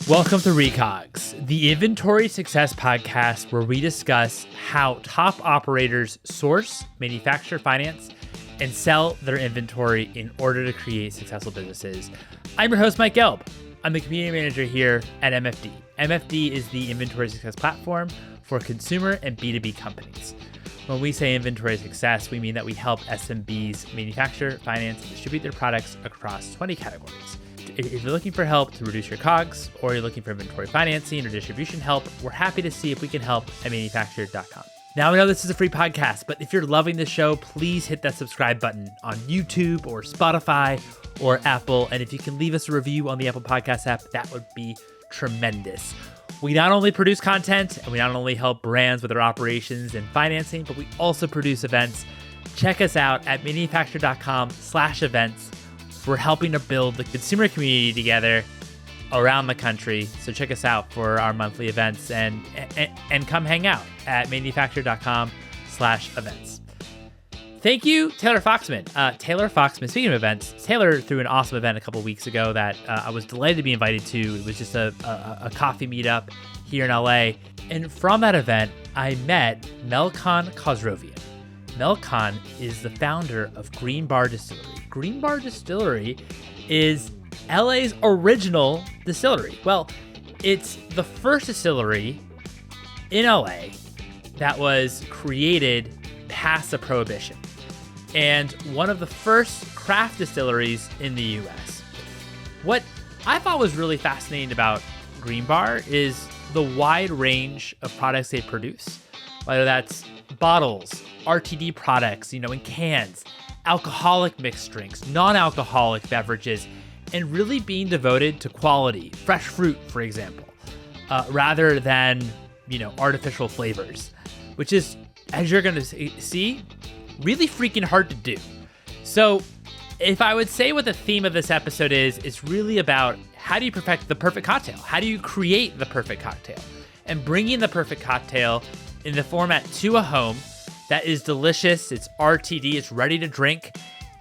Welcome to Recogs, the inventory success podcast where we discuss how top operators source, manufacture, finance, and sell their inventory in order to create successful businesses. I'm your host, Mike Gelb. I'm the community manager here at MFD. MFD is the inventory success platform for consumer and B2B companies. When we say inventory success, we mean that we help SMBs manufacture, finance, and distribute their products across 20 categories. If you're looking for help to reduce your COGS, or you're looking for inventory financing or distribution help, we're happy to see if we can help at manufacturer.com. Now, I know this is a free podcast, but if you're loving the show, please hit that subscribe button on YouTube or Spotify or Apple. And if you can leave us a review on the Apple Podcast app, that would be tremendous. We not only produce content and we not only help brands with their operations and financing, but we also produce events. Check us out at manufacturer.com/events. We're helping to build the consumer community together around the country. So check us out for our monthly events and come hang out at manufacturer.com/events. Thank you, Taylor Foxman. Taylor Foxman, speaking of events, Taylor threw an awesome event a couple weeks ago that I was delighted to be invited to. It was just a coffee meetup here in LA. And from that event, I met Melkon Khosrovian. Melkon is the founder of Green Bar Distillery. Green Bar Distillery is LA's original distillery. Well, it's the first distillery in LA that was created past the Prohibition, and one of the first craft distilleries in the US. What I thought was really fascinating about Green Bar is the wide range of products they produce, whether that's bottles, RTD products, in cans, alcoholic mixed drinks, non-alcoholic beverages, and really being devoted to quality, fresh fruit, for example, rather than, artificial flavors, which is, as you're going to see, really freaking hard to do. So if I would say what the theme of this episode is, it's really about how do you perfect the perfect cocktail? How do you create the perfect cocktail? And bringing the perfect cocktail in the format to a home that is delicious, it's RTD, it's ready to drink.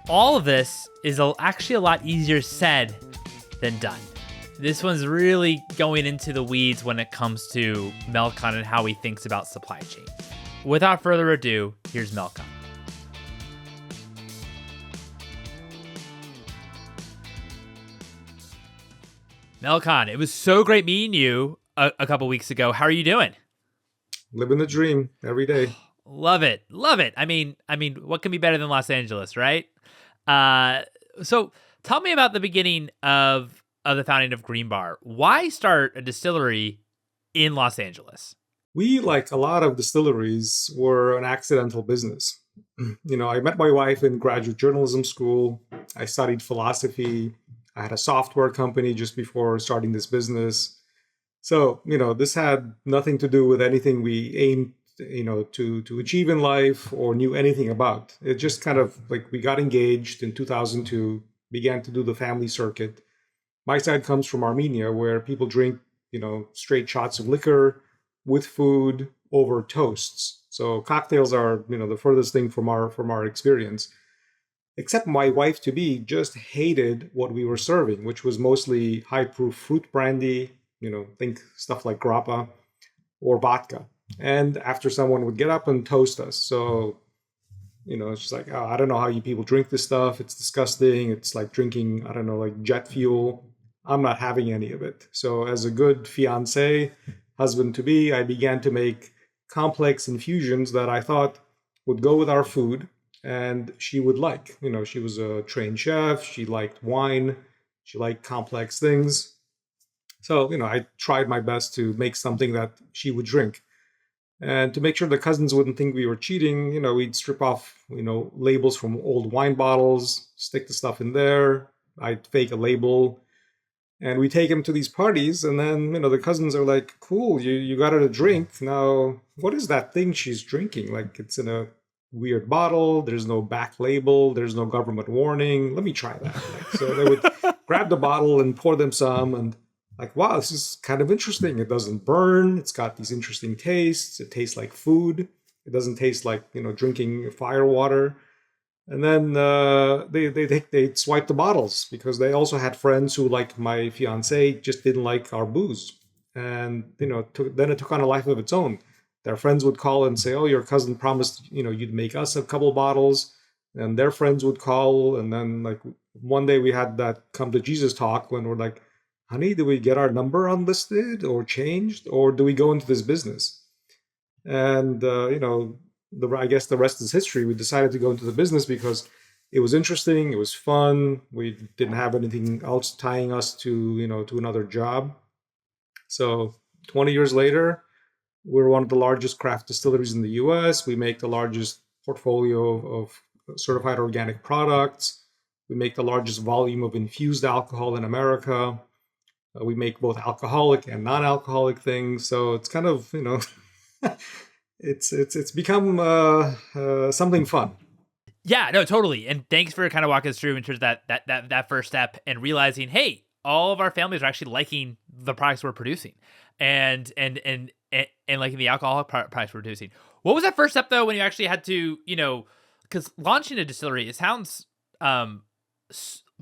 All of this is actually a lot easier said than done. This one's really going into the weeds when it comes to Melcon and how he thinks about supply chain. Without further ado, here's Melkon. Melkon, it was so great meeting you a couple weeks ago. How are you doing? Living the dream every day. Love it. I mean, what can be better than Los Angeles, right? So tell me about the beginning of the founding of Green Bar. Why start a distillery in Los Angeles? We, like a lot of distilleries, were an accidental business. I met my wife in graduate journalism school. I studied philosophy. I had a software company just before starting this business. So, this had nothing to do with anything we aimed, to achieve in life or knew anything about. It just kind of like we got engaged in 2002, began to do the family circuit. My side comes from Armenia, where people drink, straight shots of liquor with food over toasts. So cocktails are, the furthest thing from our experience. Except my wife-to-be just hated what we were serving, which was mostly high-proof fruit brandy, think stuff like grappa or vodka. And after someone would get up and toast us. So, it's just like, oh, I don't know how you people drink this stuff. It's disgusting. It's like drinking, I don't know, like jet fuel. I'm not having any of it. So as a good fiancé, husband-to-be, I began to make complex infusions that I thought would go with our food and she would like. She was a trained chef. She liked wine. She liked complex things. So, I tried my best to make something that she would drink. And to make sure the cousins wouldn't think we were cheating, we'd strip off, labels from old wine bottles, stick the stuff in there. I'd fake a label. And we take him to these parties. And then, the cousins are like, cool, you got her to drink. Now, what is that thing she's drinking? Like, it's in a weird bottle. There's no back label. There's no government warning. Let me try that. So they would grab the bottle and pour them some. And like, wow, this is kind of interesting. It doesn't burn. It's got these interesting tastes. It tastes like food. It doesn't taste like, drinking fire water. And then they swiped the bottles because they also had friends who, like my fiance, just didn't like our booze, and then it took on a life of its own. Their friends would call and say, "Oh, your cousin promised you'd make us a couple bottles," and their friends would call, and then like one day we had that come to Jesus talk when we're like, "Honey, do we get our number unlisted or changed, or do we go into this business?" And I guess the rest is history. We decided to go into the business because it was interesting, it was fun. We didn't have anything else tying us to to another job. So 20 years later, we're one of the largest craft distilleries in the U.S. We make the largest portfolio of certified organic products. We make the largest volume of infused alcohol in America. We make both alcoholic and non-alcoholic things. So it's kind of it's become something fun. Yeah, no, totally. And thanks for kind of walking us through in terms of that first step and realizing, hey, all of our families are actually liking the products we're producing, and liking the alcoholic products we're producing. What was that first step though when you actually had to, because launching a distillery, it sounds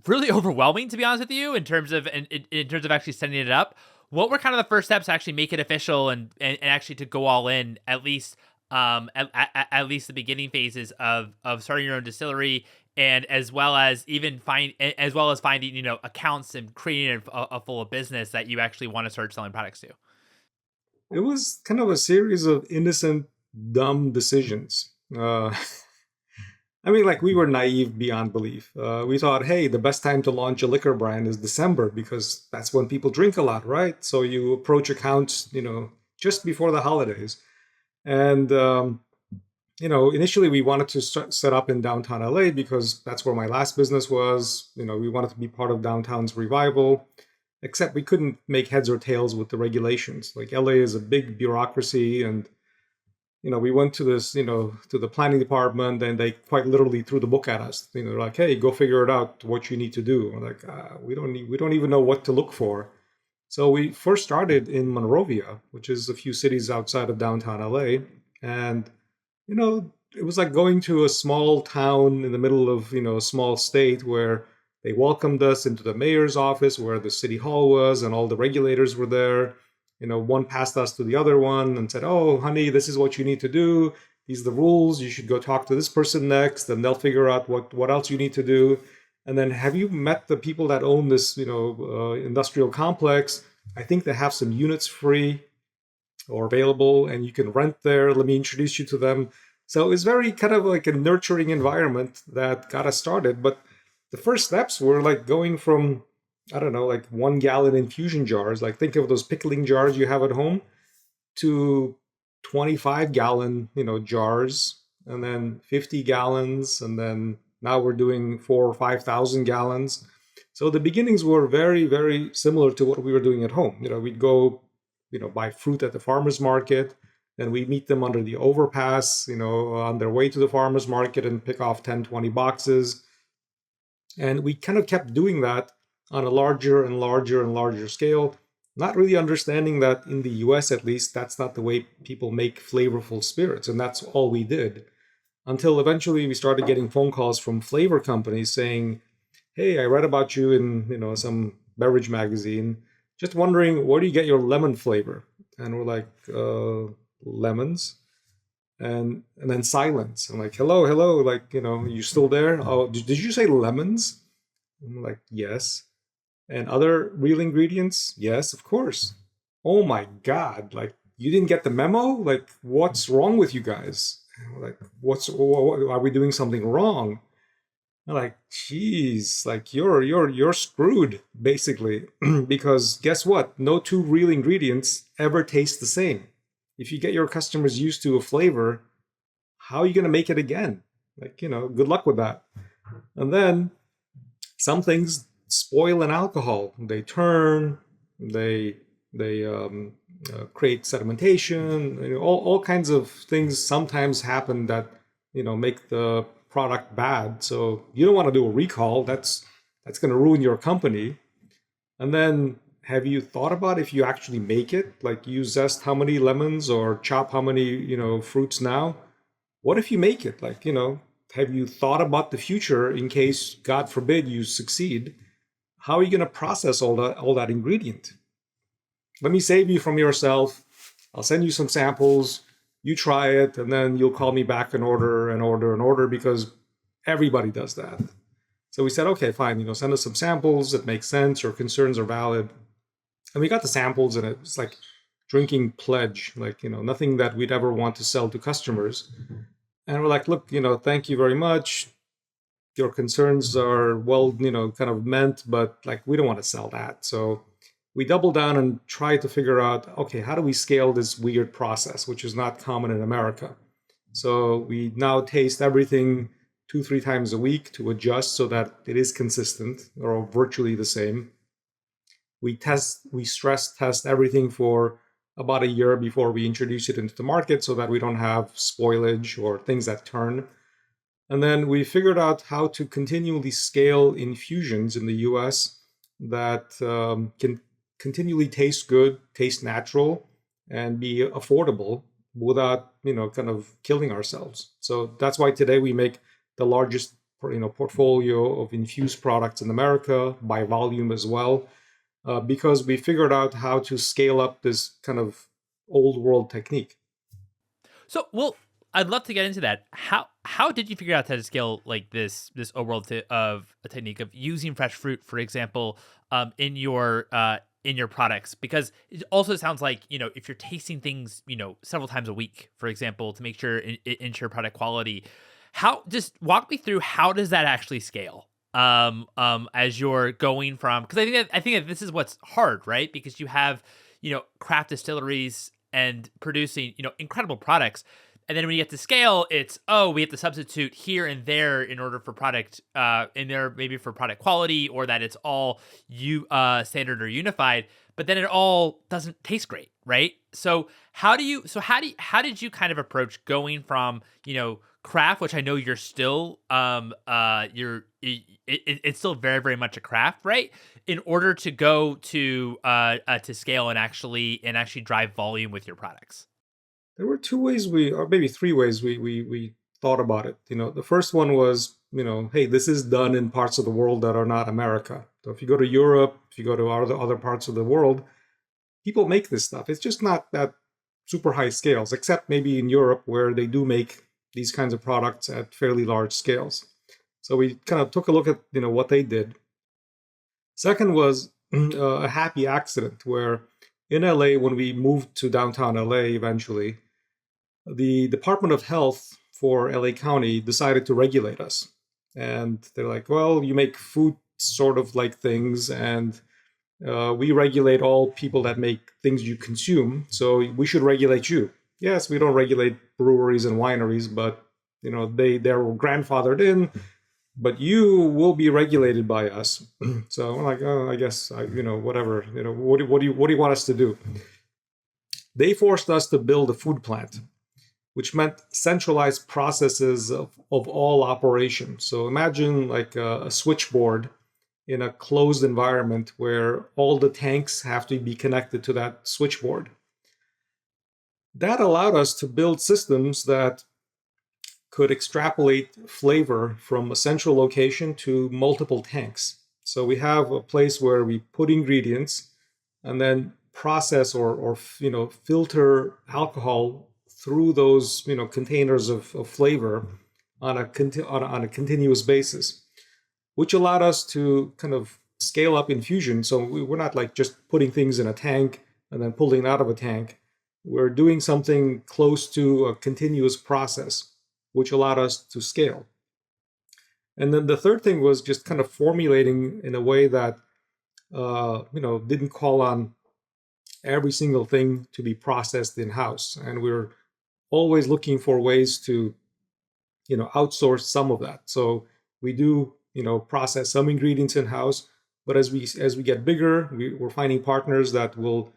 really overwhelming, to be honest with you, in terms of in terms of actually setting it up. What were kind of the first steps to actually make it official and actually to go all in, at least at least the beginning phases of starting your own distillery, and as well as finding accounts and creating a full business that you actually want to start selling products to? It was kind of a series of innocent, dumb decisions. I mean, like we were naive beyond belief. We thought, hey, the best time to launch a liquor brand is December because that's when people drink a lot, right? So you approach accounts, just before the holidays. And, initially we wanted to set up in downtown LA because that's where my last business was. We wanted to be part of downtown's revival, except we couldn't make heads or tails with the regulations. Like LA is a big bureaucracy, and we went to this, to the planning department, and they quite literally threw the book at us. They're like, "Hey, go figure it out what you need to do." We're like, we don't even know what to look for. So we first started in Monrovia, which is a few cities outside of downtown LA, and it was like going to a small town in the middle of a small state where they welcomed us into the mayor's office where the city hall was, and all the regulators were there. One passed us to the other one and said, "Oh, honey, this is what you need to do. These are the rules. You should go talk to this person next, and they'll figure out what else you need to do. And then, have you met the people that own this, industrial complex? I think they have some units free or available, and you can rent there. Let me introduce you to them." So it was very kind of like a nurturing environment that got us started. But the first steps were like going from, I don't know, like 1 gallon infusion jars, like think of those pickling jars you have at home, to 25 gallon, jars, and then 50 gallons. And then now we're doing 4 or 5,000 gallons. So the beginnings were very, very similar to what we were doing at home. We'd go, buy fruit at the farmer's market. Then we meet them under the overpass, on their way to the farmer's market, and pick off 10, 20 boxes. And we kind of kept doing that on a larger and larger and larger scale, not really understanding that in the US, at least, that's not the way people make flavorful spirits. And that's all we did until eventually we started getting phone calls from flavor companies saying, "Hey, I read about you in, some beverage magazine. Just wondering, where do you get your lemon flavor?" And we're like, lemons. And then silence. I'm like, hello, like, you still there? "Oh, did you say lemons?" I'm like, "Yes." "And other real ingredients?" "Yes, of course." "Oh my God, like you didn't get the memo? Like, what's wrong with you guys?" And we're like, are we doing something wrong?" I'm like, "Geez, like you're screwed, basically." Because guess what? No two real ingredients ever taste the same. If you get your customers used to a flavor, how are you going to make it again? Like, good luck with that. And then some things spoil in alcohol. They turn, they create sedimentation. All kinds of things sometimes happen that make the product bad. So you don't want to do a recall. That's going to ruin your company. And then, have you thought about if you actually make it? Like, you zest how many lemons or chop how many fruits now? What if you make it? Like, have you thought about the future in case, God forbid, you succeed? How are you going to process all that ingredient? Let me save you from yourself. I'll send you some samples. You try it, and then you'll call me back and order, because everybody does that. So we said, okay, fine, send us some samples that make sense, your concerns are valid. And we got the samples, and it was like drinking pledge, nothing that we'd ever want to sell to customers. And we're like, look, thank you very much. Your concerns are well, kind of meant, but like, we don't want to sell that. So we doubled down and tried to figure out, okay, how do we scale this weird process, which is not common in America? So we now taste everything 2-3 times a week to adjust so that it is consistent or virtually the same. We stress test everything for about a year before we introduce it into the market so that we don't have spoilage or things that turn. And then we figured out how to continually scale infusions in the US that can continually taste good, taste natural, and be affordable without, kind of killing ourselves. So that's why today we make the largest, portfolio of infused products in America by volume as well, because we figured out how to scale up this kind of old world technique. So, well, I'd love to get into that. How did you figure out how to scale like this old world of a technique of using fresh fruit, for example, in your products? Because it also sounds like, if you're tasting things, several times a week, for example, to make sure ensure product quality. Just walk me through, how does that actually scale? As you're going from, because I think that this is what's hard, right? Because you have, craft distilleries and producing, incredible products. And then when you get to scale, it's, we have to substitute here and there in order for product, in there maybe for product quality, or that it's all standard or unified. But then it all doesn't taste great, right? So how did you kind of approach going from, craft, which I know you're still, it's still very, very much a craft, right? In order to go to scale and actually drive volume with your products. There were 2 ways or maybe 3 ways we thought about it. The first one was, hey, this is done in parts of the world that are not America. So if you go to Europe, if you go to other parts of the world, people make this stuff. It's just not that super high scales, except maybe in Europe where they do make these kinds of products at fairly large scales. So we kind of took a look at, what they did. Second was a happy accident where in LA, when we moved to downtown LA eventually, the Department of Health for LA County decided to regulate us. And they're like, well, you make food sort of like things, and we regulate all people that make things you consume, so we should regulate you. Yes, we don't regulate breweries and wineries, but they're grandfathered in, but you will be regulated by us. So I'm like, I guess whatever. What do you want us to do? They forced us to build a food plant, which meant centralized processes of all operations. So imagine like a switchboard in a closed environment where all the tanks have to be connected to that switchboard. That allowed us to build systems that could extrapolate flavor from a central location to multiple tanks. So we have a place where we put ingredients and then process or filter alcohol through those containers of flavor on a continuous basis, which allowed us to kind of scale up infusion. So we're not like just putting things in a tank and then pulling out of a tank. We're doing something close to a continuous process, which allowed us to scale. And then the third thing was just kind of formulating in a way that didn't call on every single thing to be processed in-house. And we're always looking for ways to outsource some of that. So we do process some ingredients in-house, but as we get bigger, we're finding partners that will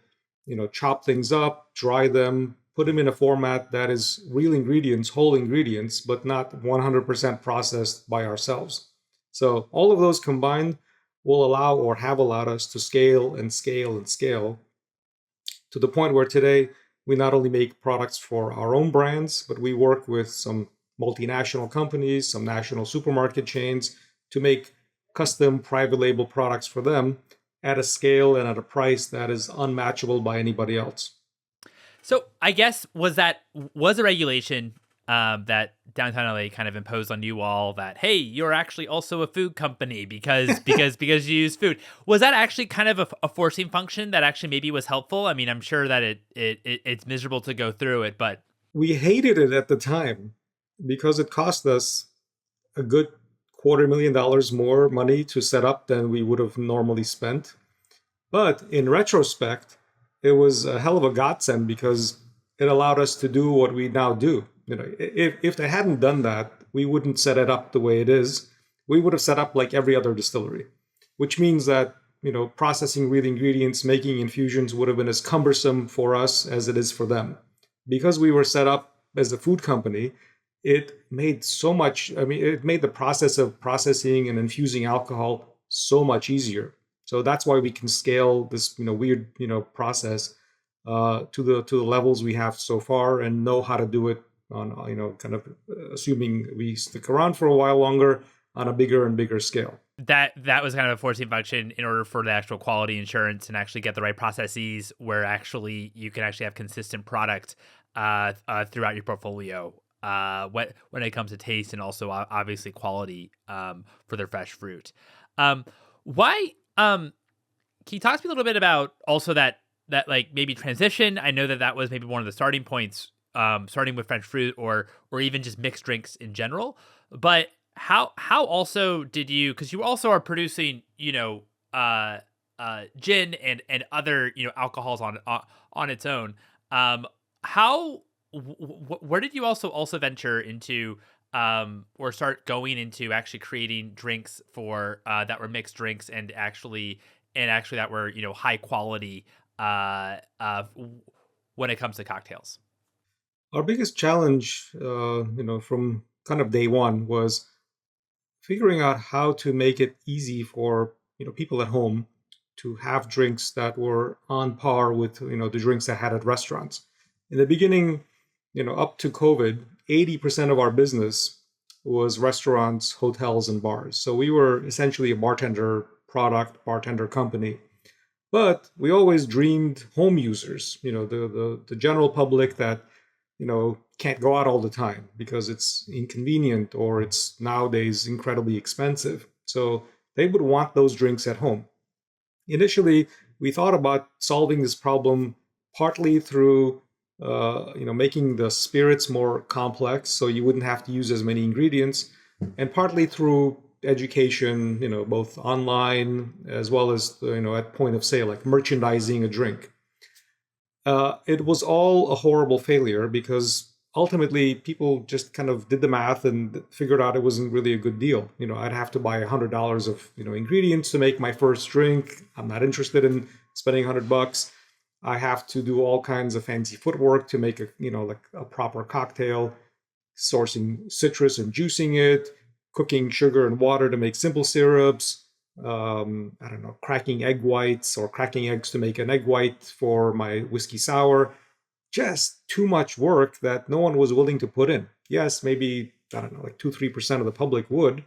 chop things up, dry them, put them in a format that is real ingredients, whole ingredients, but not 100% processed by ourselves. So all of those combined will allow or have allowed us to scale and scale and scale to the point where today we not only make products for our own brands, but we work with some multinational companies, some national supermarket chains to make custom private label products for them at a scale and at a price that is unmatchable by anybody else. So I guess was a regulation that downtown LA kind of imposed on you all that, hey, you're actually also a food company because you use food. Was that actually kind of a forcing function that actually maybe was helpful? I mean, I'm sure that it's miserable to go through it, but We hated it at the time because it cost us a good $250,000 more money to set up than we would have normally spent. But in retrospect, it was a hell of a godsend because it allowed us to do what we now do. If they hadn't done that, we wouldn't set it up the way it is. We would have set up like every other distillery, which means that processing real ingredients, making infusions would have been as cumbersome for us as it is for them. Because we were set up as a food company, it made so much. I mean, it made the process of processing and infusing alcohol so much easier. So that's why we can scale this, weird, process to the levels we have so far, and know how to do it on, kind of assuming we stick around for a while longer on a bigger and bigger scale. That was kind of a forcing function in order for the actual quality insurance and actually get the right processes where actually you can actually have consistent product throughout your portfolio when it comes to taste and also obviously quality for their fresh fruit. Why? Can you talk to me a little bit about also that like maybe transition? I know that was maybe one of the starting points, starting with French fruit or even just mixed drinks in general. But how also did you, because you also are producing gin and other alcohols on its own. Where did you also venture into or start going into actually creating drinks for that were mixed drinks and actually that were high quality when it comes to cocktails? Our biggest challenge, from kind of day one, was figuring out how to make it easy for people at home to have drinks that were on par with the drinks I had at restaurants. In the beginning, up to COVID, 80% of our business was restaurants, hotels, and bars. So we were essentially a bartender company. But we always dreamed home users, the general public that can't go out all the time because it's inconvenient or it's nowadays incredibly expensive. So they would want those drinks at home. Initially, we thought about solving this problem partly through making the spirits more complex so you wouldn't have to use as many ingredients, and partly through education, both online as well as at point of sale, like merchandising a drink. It was all a horrible failure because ultimately people just kind of did the math and figured out it wasn't really a good deal. I'd have to buy $100 of ingredients to make my first drink. I'm not interested in spending $100. I have to do all kinds of fancy footwork to make a proper cocktail, sourcing citrus and juicing it, cooking sugar and water to make simple syrups, cracking egg whites or cracking eggs to make an egg white for my whiskey sour. Just too much work that no one was willing to put in. Yes, maybe, 2-3% of the public would,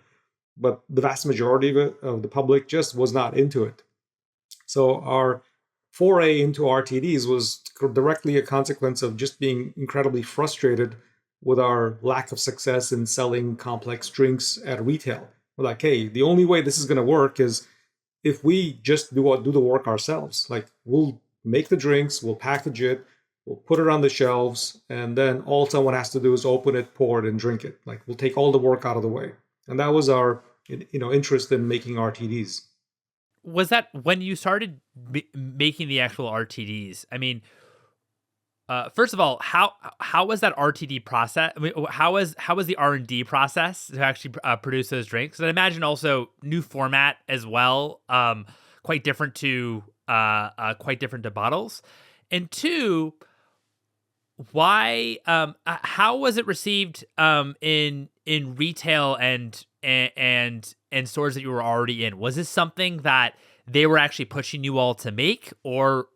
but the vast majority of the public just was not into it. So our foray into RTDs was directly a consequence of just being incredibly frustrated with our lack of success in selling complex drinks at retail. We're like, hey, the only way this is going to work is if we just do the work ourselves. Like, we'll make the drinks, we'll package it, we'll put it on the shelves, and then all someone has to do is open it, pour it, and drink it. Like, we'll take all the work out of the way. And that was our interest in making RTDs. Was that when you started making the actual RTDs? I mean, first of all, how was that RTD process? I mean, how was the R&D process to actually produce those drinks? And I imagine also new format as well, quite different to bottles. And two, why? How was it received in retail and stores that you were already in? Was this something that they were actually pushing you all to make, or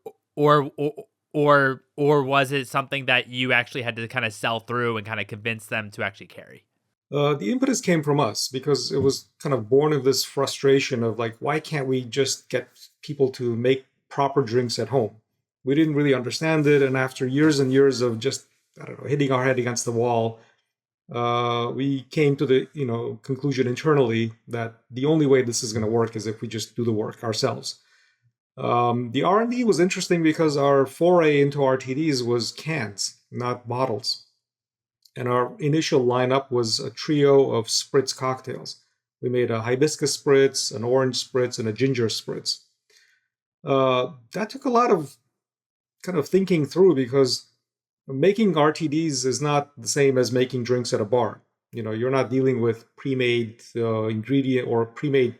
or was it something that you actually had to kind of sell through and kind of convince them to actually carry? The impetus came from us because it was kind of born of this frustration of like, why can't we just get people to make proper drinks at home? We didn't really understand it, and after years and years of just, I don't know, hitting our head against the wall, we came to the conclusion internally that the only way this is going to work is if we just do the work ourselves. The R&D was interesting because our foray into RTDs was cans, not bottles. And our initial lineup was a trio of spritz cocktails. We made a hibiscus spritz, an orange spritz, and a ginger spritz. That took a lot of kind of thinking through because making RTDs is not the same as making drinks at a bar. You're not dealing with pre-made ingredient or pre-made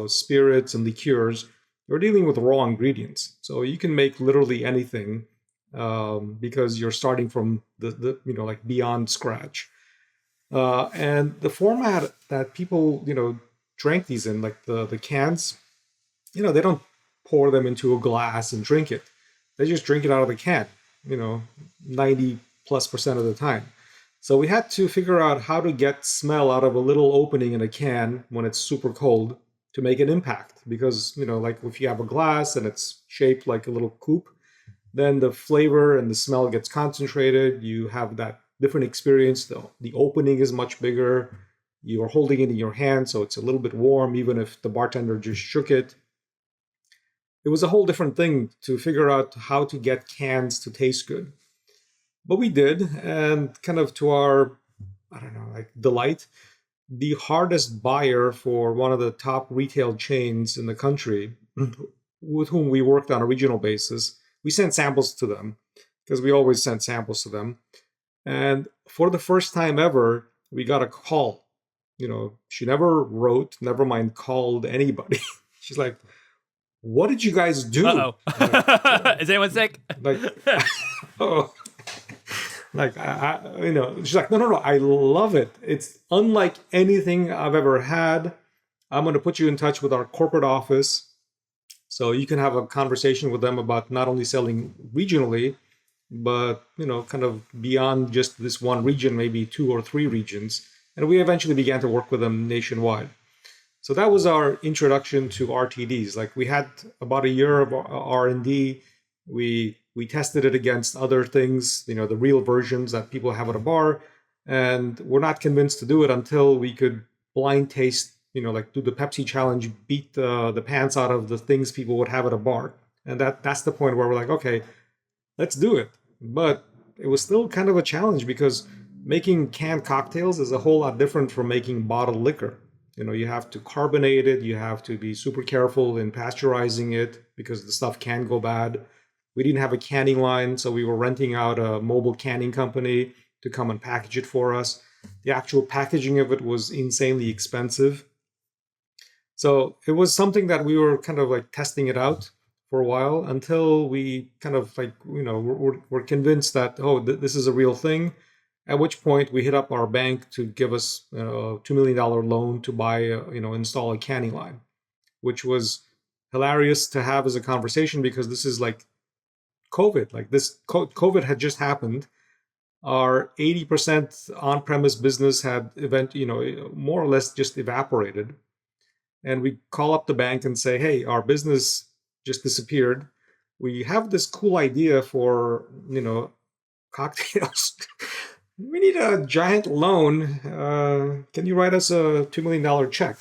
spirits and liqueurs. You're dealing with raw ingredients. So you can make literally anything because you're starting from the like beyond scratch. And the format that people drank these in, like the cans, they don't pour them into a glass and drink it. They just drink it out of the can, 90+% of the time. So we had to figure out how to get smell out of a little opening in a can when it's super cold to make an impact. Because, like if you have a glass and it's shaped like a little coupe, then the flavor and the smell gets concentrated. You have that different experience. The opening is much bigger. You're holding it in your hand, so it's a little bit warm, even if the bartender just shook it. It was a whole different thing to figure out how to get cans to taste good. But we did, and kind of to our, delight, the hardest buyer for one of the top retail chains in the country, with whom we worked on a regional basis, we sent samples to them, because we always sent samples to them. And for the first time ever, we got a call. She never wrote, never mind called anybody. She's like, "What did you guys do?" Uh-oh. Like, is anyone sick? Like, oh, like she's like, no, I love it. It's unlike anything I've ever had. I'm going to put you in touch with our corporate office, so you can have a conversation with them about not only selling regionally, but kind of beyond just this one region, maybe 2 or 3 regions. And we eventually began to work with them nationwide. So that was our introduction to RTDs. Like we had about a year of R&D. We tested it against other things, the real versions that people have at a bar, and we're not convinced to do it until we could blind taste, like do the Pepsi challenge, beat the pants out of the things people would have at a bar. And that's the point where we're like, okay, let's do it. But it was still kind of a challenge because making canned cocktails is a whole lot different from making bottled liquor. You have to carbonate it. You have to be super careful in pasteurizing it because the stuff can go bad. We didn't have a canning line, so we were renting out a mobile canning company to come and package it for us. The actual packaging of it was insanely expensive. So it was something that we were kind of like testing it out for a while until we kind of like, we're convinced that, this is a real thing. At which point we hit up our bank to give us a $2 million loan to buy, install a canning line, which was hilarious to have as a conversation because this is like COVID. Like this COVID had just happened. Our 80% on-premise business had more or less just evaporated. And we call up the bank and say, hey, our business just disappeared. We have this cool idea for, cocktails. We need a giant loan. Can you write us a $2 million check?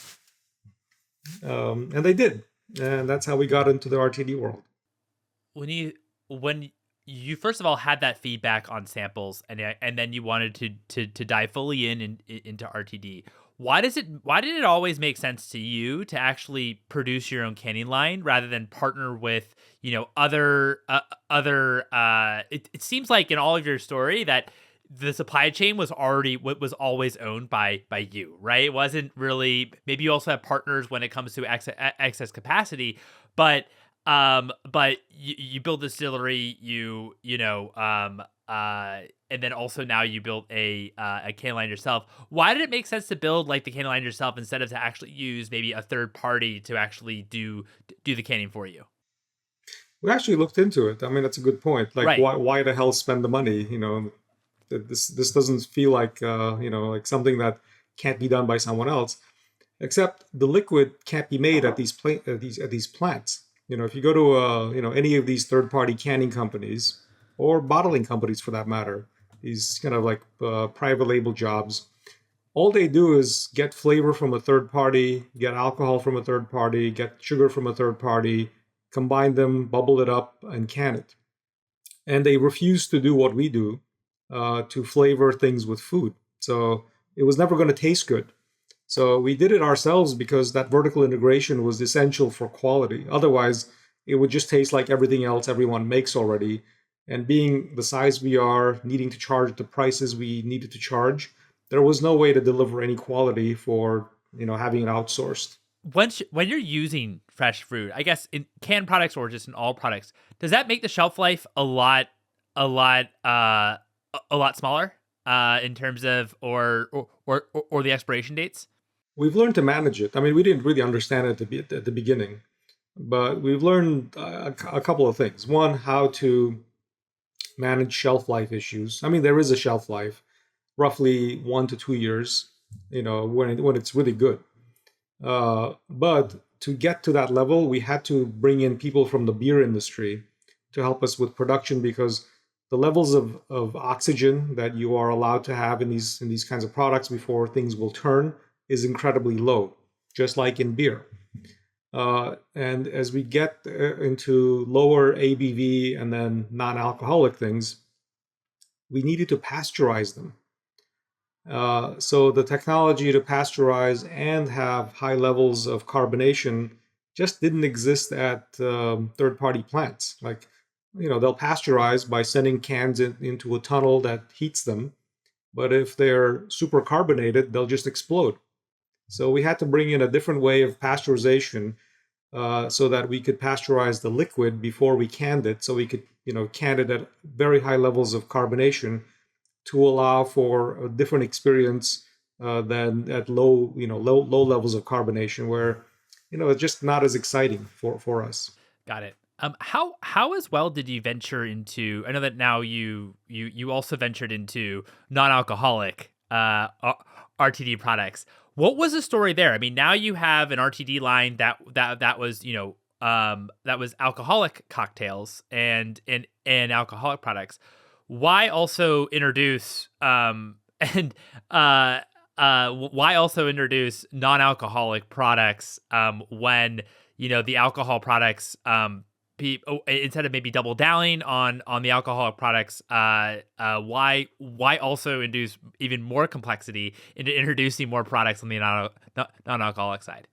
And they did. And that's how we got into the RTD world. When you first of all had that feedback on samples and then you wanted to dive fully into RTD, why did it always make sense to you to actually produce your own canning line rather than partner with other it seems like in all of your story that the supply chain was always owned by you, right? It wasn't really, maybe you also have partners when it comes to excess capacity, but you build a distillery, and then also now you built a can line yourself. Why did it make sense to build like the can line yourself instead of to actually use maybe a third party to actually do the canning for you? We actually looked into it. I mean, that's a good point. Like, Right. why the hell spend the money? This doesn't feel like like something that can't be done by someone else. Except the liquid can't be made at these plants. If you go to any of these third-party canning companies or bottling companies for that matter, these kind of like private label jobs, all they do is get flavor from a third party, get alcohol from a third party, get sugar from a third party, combine them, bubble it up, and can it. And they refuse to do what we do to flavor things with food. So it was never going to taste good. So we did it ourselves because that vertical integration was essential for quality. Otherwise, it would just taste like everything else everyone makes already. And being the size we are, needing to charge the prices we needed to charge, there was no way to deliver any quality for having it outsourced. When you're using fresh fruit, I guess in canned products or just in all products, does that make the shelf life a lot, a lot smaller in terms of or the expiration dates? We've learned to manage it. I mean, we didn't really understand it at the beginning, but we've learned a couple of things. One, how to manage shelf life issues. I mean, there is a shelf life, roughly 1 to 2 years, when it's really good. But to get to that level, we had to bring in people from the beer industry to help us with production because the levels of oxygen that you are allowed to have in these kinds of products before things will turn is incredibly low, just like in beer. And as we get into lower ABV and then non-alcoholic things, we needed to pasteurize them. So the technology to pasteurize and have high levels of carbonation just didn't exist at third-party plants. Like, they'll pasteurize by sending cans into a tunnel that heats them. But if they're super carbonated, they'll just explode. So we had to bring in a different way of pasteurization so that we could pasteurize the liquid before we canned it. So we could, can it at very high levels of carbonation to allow for a different experience than at low levels of carbonation, where it's just not as exciting for us. Got it. How as well did you venture into? I know that now you also ventured into non-alcoholic RTD products. What was the story there? I mean, now you have an RTD line that was that was alcoholic cocktails and alcoholic products. Why also introduce and why also introduce non-alcoholic products when the alcohol products instead of maybe double downing on the alcoholic products, why also induce even more complexity into introducing more products on the non-alcoholic side?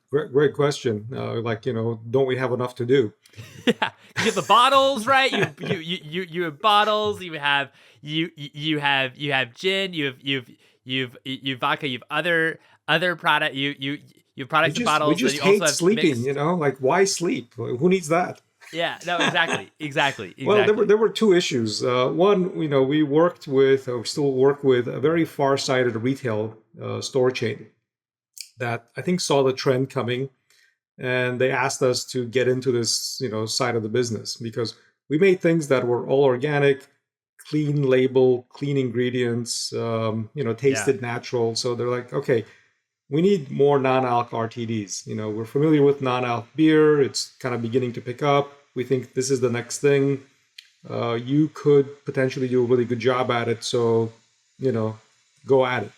Great question. Don't we have enough to do? Yeah, you have the bottles, right? You have bottles. You have gin. You have vodka. You have other product. You have products and We bottles that just you hate also have sleeping. mixed. Like, why sleep? Who needs that? Yeah, no, exactly. Well, there were two issues. One, we worked with, or still work with, a very far-sighted retail store chain that I think saw the trend coming, and they asked us to get into this, side of the business because we made things that were all organic, clean label, clean ingredients, tasted natural. So they're like, okay, we need more non-alc RTDs. We're familiar with non-alc beer. It's kind of beginning to pick up. We think this is the next thing. You could potentially do a really good job at it. So, go at it.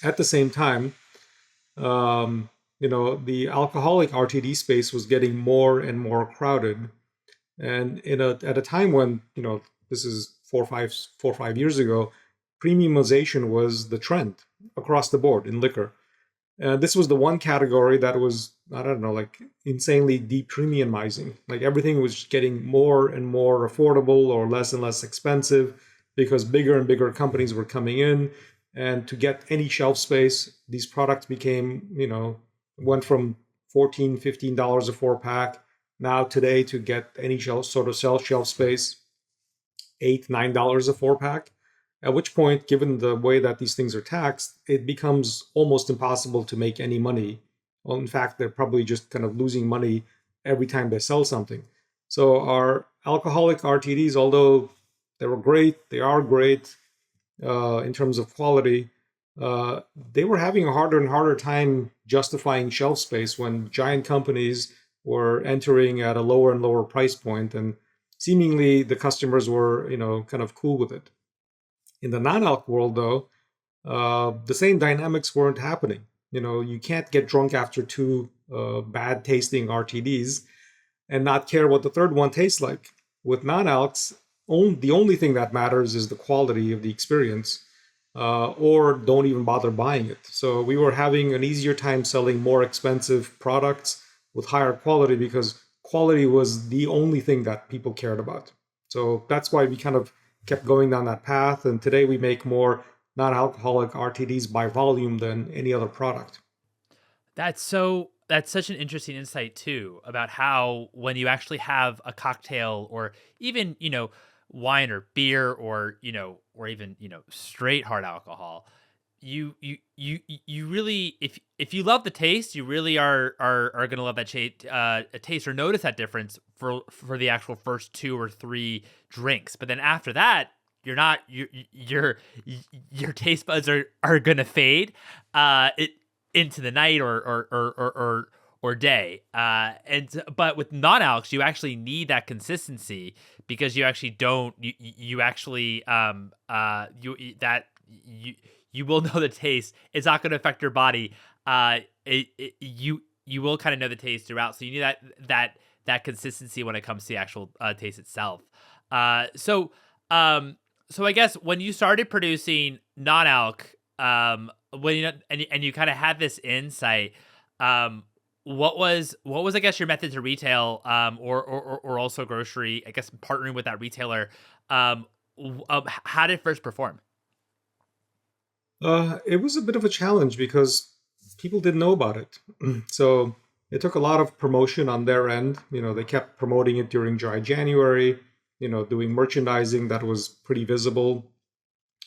At the same time, the alcoholic RTD space was getting more and more crowded. And at a time when, this is 4 or 5 years ago, premiumization was the trend across the board in liquor. This was the one category that was, I don't know, like insanely depremiumizing. Like everything was getting more and more affordable or less and less expensive because bigger and bigger companies were coming in. And to get any shelf space, these products became, went from $14, $15 a 4-pack. Now today to get any shelf space, $8, $9 a 4-pack. At which point, given the way that these things are taxed, it becomes almost impossible to make any money. Well, in fact, they're probably just kind of losing money every time they sell something. So our alcoholic RTDs, although they are great in terms of quality. They were having a harder and harder time justifying shelf space when giant companies were entering at a lower and lower price point, and seemingly the customers were, kind of cool with it. In the non-alc world, though, the same dynamics weren't happening. You can't get drunk after two bad tasting RTDs and not care what the third one tastes like. With non-alcs, the only thing that matters is the quality of the experience, or don't even bother buying it. So we were having an easier time selling more expensive products with higher quality because quality was the only thing that people cared about. So that's why we kind of kept going down that path. And today we make more non-alcoholic RTDs by volume than any other product. That's such an interesting insight too about how when you actually have a cocktail or even, wine or beer or, or even, straight hard alcohol, you really, if you love the taste, you really are going to love that taste or notice that difference for the actual first two or three drinks. But then after that, you're not your taste buds are going to fade into the night or day. But with non-alcs, you actually need that consistency because you actually don't you actually you will know the taste. It's not going to affect your body. You will kind of know the taste throughout. So you need that consistency when it comes to the actual taste itself. So I guess when you started producing non-alc, and you kind of had this insight, what was I guess your method to retail, or also grocery, I guess partnering with that retailer, how did it first perform? It was a bit of a challenge because people didn't know about it. So it took a lot of promotion on their end. They kept promoting it during Dry January, doing merchandising that was pretty visible.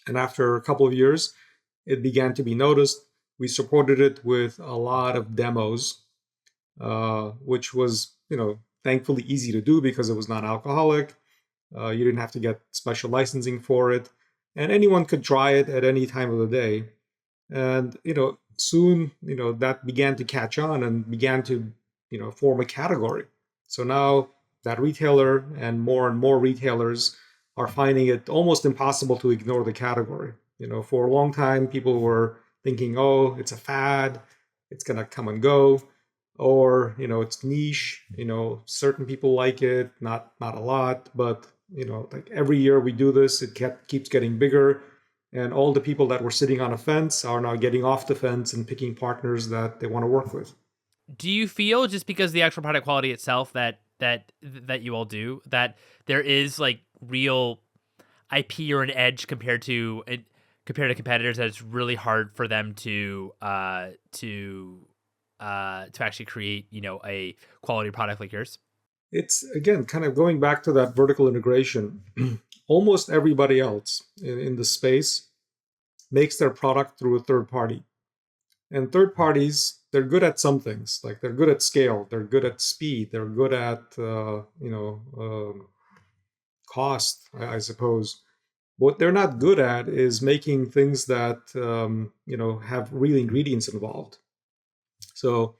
And after a couple of years, it began to be noticed. We supported it with a lot of demos, which was, thankfully easy to do because it was non-alcoholic. You didn't have to get special licensing for it, and anyone could try it at any time of the day. And soon, that began to catch on and began to, form a category. So now that retailer and more retailers are finding it almost impossible to ignore the category. For a long time, people were thinking, oh, it's a fad, it's going to come and go, or, it's niche, certain people like it, not a lot, but, like every year we do this, it keeps getting bigger. And all the people that were sitting on a fence are now getting off the fence and picking partners that they want to work with. Do you feel just because the actual product quality itself that you all do that there is like real IP or an edge compared to competitors that it's really hard for them to actually create a quality product like yours? It's again kind of going back to that vertical integration. Almost everybody else in the space makes their product through a third party. And third parties, they're good at some things. Like they're good at scale, they're good at speed, they're good at cost, I suppose. What they're not good at is making things that have real ingredients involved. So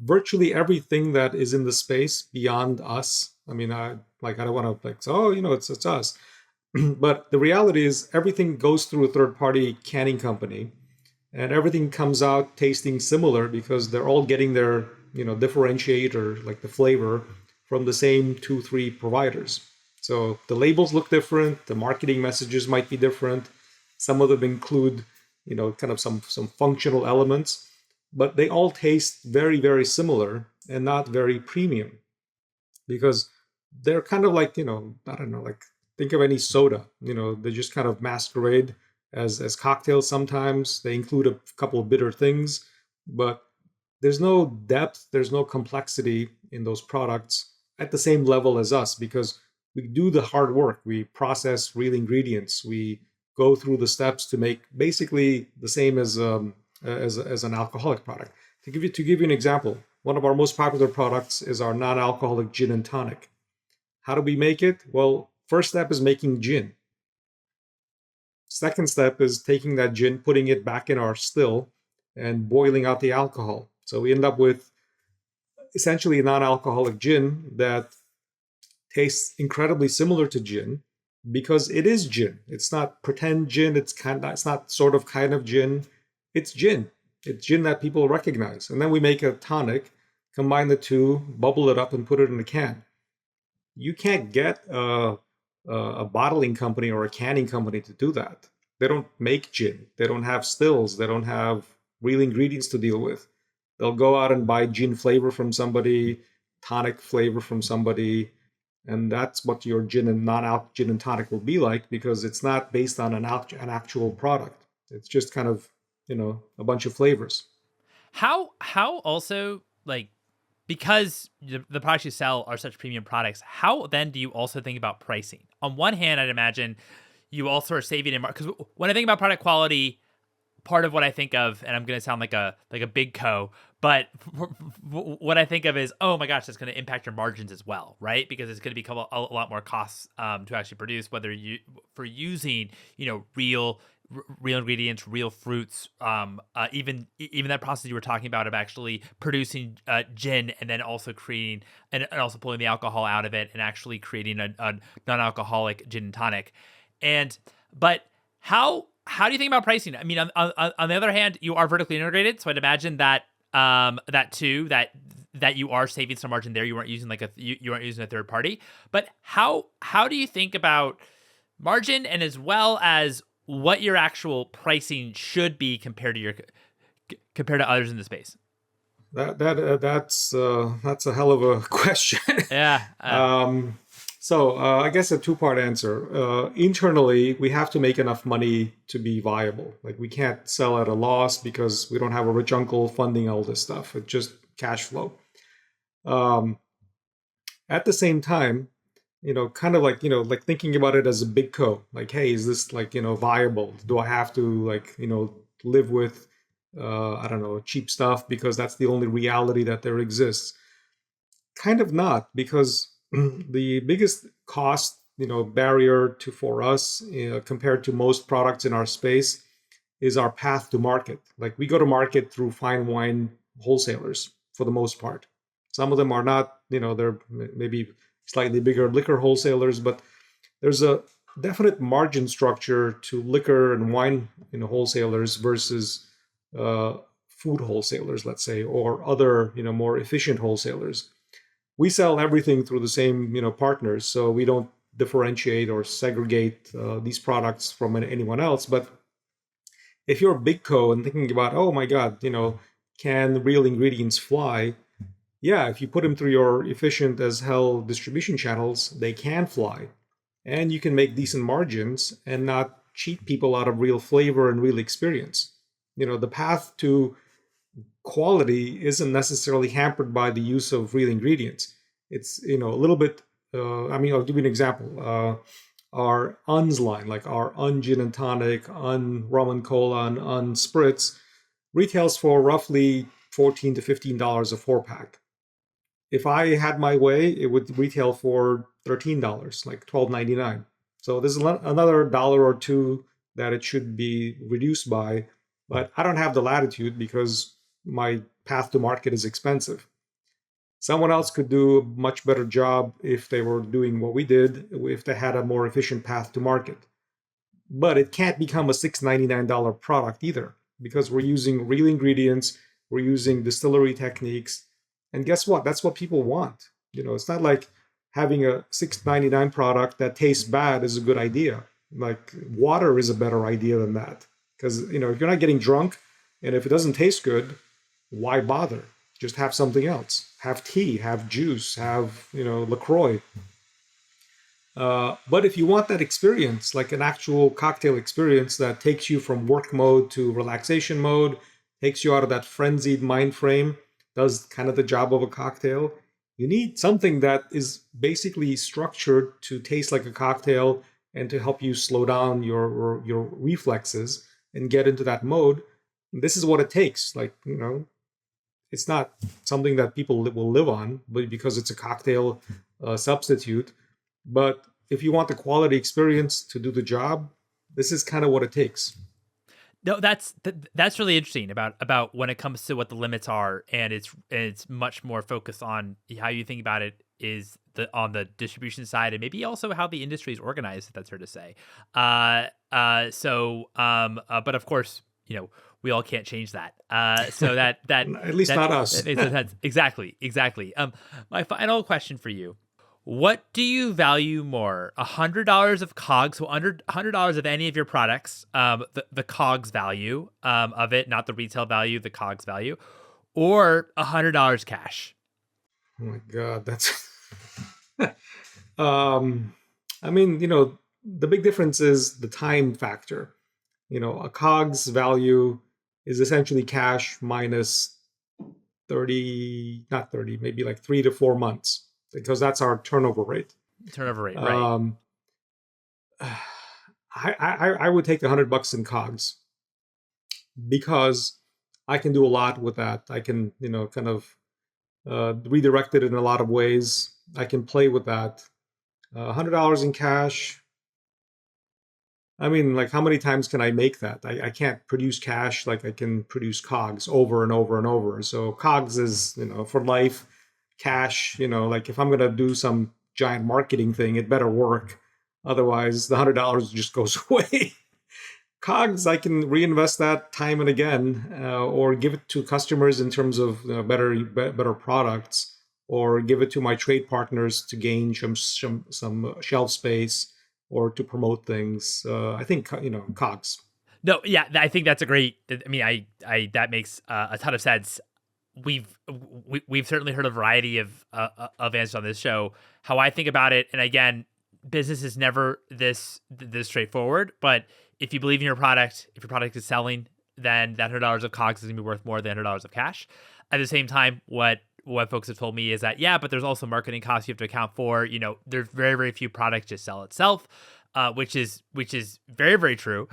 virtually everything that is in the space beyond us. I mean, I don't want to like, so it's us. But the reality is everything goes through a third party canning company, and everything comes out tasting similar because they're all getting their differentiator, like the flavor, from the same 2-3 providers. So the labels look different, the marketing messages might be different, some of them include kind of some functional elements, but they all taste very, very similar and not very premium because they're kind of like, I don't know, like think of any soda, they just kind of masquerade as cocktails. Sometimes they include a couple of bitter things, but there's no depth, there's no complexity in those products at the same level as us because we do the hard work. We process real ingredients. We go through the steps to make basically the same as an alcoholic product. To give you an example, one of our most popular products is our non-alcoholic gin and tonic. How do we make it? Well, first step is making gin. Second step is taking that gin, putting it back in our still, and boiling out the alcohol. So we end up with essentially a non-alcoholic gin that tastes incredibly similar to gin because it is gin. It's not pretend gin. It's not sort of kind of gin. It's gin. It's gin that people recognize. And then we make a tonic, combine the two, bubble it up, and put it in a can. You can't get a bottling company or a canning company to do that. They don't make gin. They don't have stills. They don't have real ingredients to deal with. They'll go out and buy gin flavor from somebody, tonic flavor from somebody, and that's what your gin and non-alc gin and tonic will be like, because it's not based on an actual product. It's just kind of, a bunch of flavors. How also, like, because the products you sell are such premium products, how then do you also think about pricing? On one hand, I'd imagine you also are saving in, because when I think about product quality, part of what I think of, and I'm going to sound like a big co, but what I think of is, oh my gosh, that's going to impact your margins as well, right? Because it's going to become a lot more costs to actually produce, whether for using real ingredients, real fruits, even that process you were talking about of actually producing gin and then also creating and also pulling the alcohol out of it and actually creating a non-alcoholic gin and tonic. But how do you think about pricing? I mean, on the other hand, you are vertically integrated, so I'd imagine that that you are saving some margin there. You weren't using you weren't using a third party. But how do you think about margin, and as well as what your actual pricing should be compared to others in the space? That's a hell of a question. Yeah. So I guess a two-part answer. Internally, we have to make enough money to be viable. Like, we can't sell at a loss because we don't have a rich uncle funding all this stuff. It's just cash flow. At the same time, kind of like thinking about it as a big co. Like, hey, is this viable? Do I have to live with I don't know, cheap stuff because that's the only reality that there exists? Kind of not, because the biggest cost barrier for us compared to most products in our space is our path to market. Like, we go to market through fine wine wholesalers for the most part. Some of them are not, they're maybe slightly bigger liquor wholesalers, but there's a definite margin structure to liquor and wine wholesalers versus food wholesalers, let's say, or other more efficient wholesalers. We sell everything through the same partners, so we don't differentiate or segregate these products from anyone else. But if you're a big co and thinking about, oh my God, can real ingredients fly? Yeah, if you put them through your efficient as hell distribution channels, they can fly, and you can make decent margins and not cheat people out of real flavor and real experience. The path to quality isn't necessarily hampered by the use of real ingredients. It's a little bit. I'll give you an example. Our UNS line, like our UN Gin and Tonic, UN Rum and Cola, and UN Spritz, retails for roughly $14 to $15 a 4-pack. If I had my way, it would retail for $13, like $12.99. So there's another dollar or two that it should be reduced by, but I don't have the latitude because my path to market is expensive. Someone else could do a much better job if they were doing what we did, if they had a more efficient path to market. But it can't become a $6.99 product either, because we're using real ingredients, we're using distillery techniques, and guess what? That's what people want. It's not like having a $6.99 product that tastes bad is a good idea. Like, water is a better idea than that, because if you're not getting drunk and if it doesn't taste good, why bother? Just have something else. Have tea, have juice, have LaCroix. But if you want that experience, like an actual cocktail experience that takes you from work mode to relaxation mode, takes you out of that frenzied mind frame, does kind of the job of a cocktail, you need something that is basically structured to taste like a cocktail and to help you slow down your reflexes and get into that mode. This is what it takes. Like, it's not something that people will live on, but because it's a cocktail substitute, But if you want the quality experience to do the job, this is kind of what it takes. No, that's really interesting about when it comes to what the limits are, and it's much more focused on how you think about it is on the distribution side, and maybe also how the industry is organized. If that's fair to say. But of course, we all can't change that. So that At least not us. Exactly. My final question for you. What do you value more? $100 of COGS, so $100 of any of your products, the COGS value of it, not the retail value, the COGS value, or $100 cash? Oh my God, that's. I mean, the big difference is the time factor. A COGS value is essentially cash minus 30, not 30, maybe like 3 to 4 months, because that's our turnover rate. Right. I would take $100 in COGS because I can do a lot with that. I can, kind of redirect it in a lot of ways. I can play with that. $100 in cash. I mean, like, how many times can I make that? I can't produce cash like I can produce COGS over and over and over. So COGS is, for life. Cash, like if I'm going to do some giant marketing thing, it better work. Otherwise, the $100 just goes away. COGS, I can reinvest that time and again, or give it to customers in terms of better products, or give it to my trade partners to gain some shelf space or to promote things. I think COGS. No, yeah, I think that's a great. I mean, I that makes a ton of sense. We've certainly heard a variety of answers on this show. How I think about it, and again, business is never this straightforward. But if you believe in your product, if your product is selling, then that $100 of COGS is gonna be worth more than $100 of cash. At the same time, what folks have told me is that but there's also marketing costs you have to account for. There's very, very few products just sell itself, which is very, very true.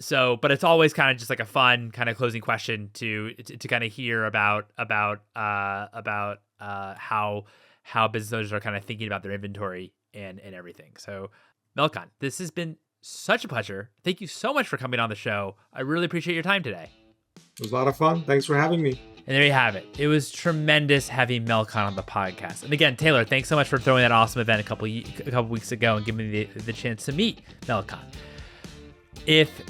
So, but it's always kind of just like a fun kind of closing question to kind of hear about how business owners are kind of thinking about their inventory and everything. So, Melkon, this has been such a pleasure. Thank you so much for coming on the show. I really appreciate your time today. It was a lot of fun. Thanks for having me. And there you have it. It was tremendous having Melkon on the podcast. And again, Taylor, thanks so much for throwing that awesome event a couple weeks ago and giving me the chance to meet Melkon. If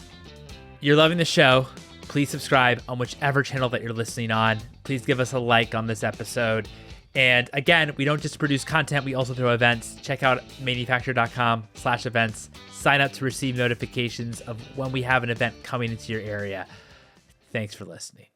you're loving the show, please subscribe on whichever channel that you're listening on. Please give us a like on this episode. And again, we don't just produce content, we also throw events. Check out manufacturer.com/events. Sign up to receive notifications of when we have an event coming into your area. Thanks for listening.